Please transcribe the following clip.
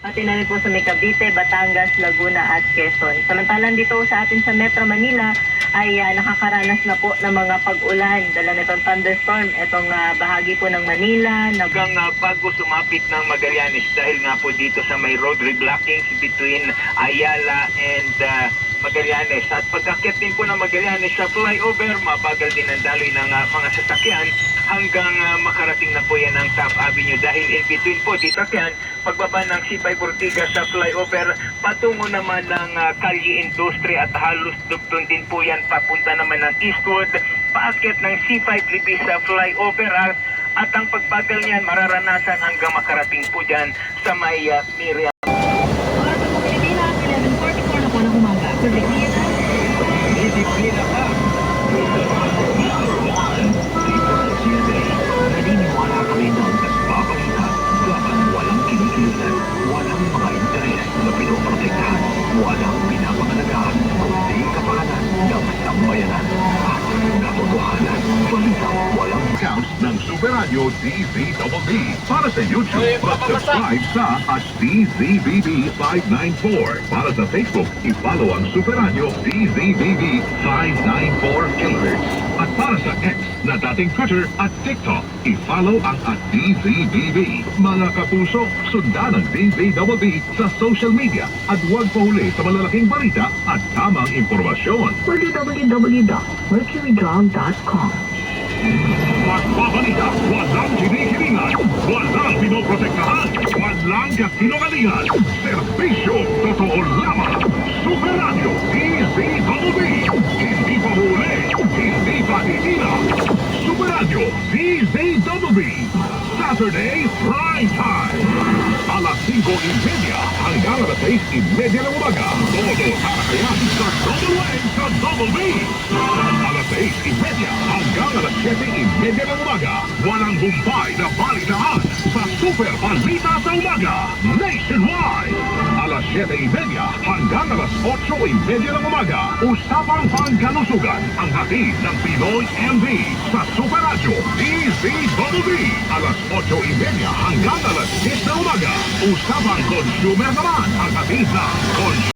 Pati na rin po sa may Cavite, Batangas, Laguna at Quezon. Samantalang dito sa atin sa Metro Manila ay nakakaranas na po ng mga pag-ulan. Dala nitong thunderstorm, itong bahagi po ng Manila. Hanggang bago sumapit ng Magallanes dahil nga po dito sa may road reblockings between Ayala and Magallanes. At pagkakit din po ng Magallanes sa flyover, mabagal din ang daloy ng mga sasakyan hanggang makarating na po yan ang Top Avenue dahil in between po dito yan, pagbaba ng C5 Ortigas sa flyover, patungo naman ng Calle Industry at halos dugtong din po yan papunta naman ng Eastwood, paakit ng C5 Libis sa flyover at ang pagbagal niyan mararanasan hanggang makarating po dyan sa may Miriam. Para sa Pilipinas, 11:44 na po ng umaga. Disiplina pa! Naniniwala kami na ang nagbabalita dapat walang kinikilitan, walang mga interes na pinoprotektahan, walang pinapangalagaan, kundi kapahanan ng sambayanan at katotohanan. Balita walang accounts ng Super Radio DZBB. Para sa YouTube, mag-subscribe sa @DZBB594. Para sa Facebook, i-follow ang Super Radio DZBB 594 kHz. At para sa X na dating Twitter at TikTok, i-follow ang @DZBB. Mga kapuso, sundan ang DZBB sa social media at huwag pahuli sa malalaking balita at tamang impormasyon. www.mercurydraw.com. Magbabalita, walang kinikilingan, walang pinoprotektahan, walang kasinungalingan. Serbisyo, totoo lamang. Super Radio, DZBB. Hindi pa huli, hindi pa titila. Super Radio, DZBB. Saturday Prime Time. Alas 5:30 hanggang alas 6:30 ng umaga. Todo talakayan sa Double Wave sa Double B. Alas 6:30 hanggang alas 7:30 ng umaga. Walang humpay na balitaan sa Super Balita sa Umaga. Nationwide. Alas 7:30 hanggang alas 8:30 ng umaga. Usapang pangkalusugan ang hatid ng Pinoy MD sa Super Radio DZBB. Alas 8:30 hanggang alas 10 ng umaga. Usapang consumer naman ang hatid ng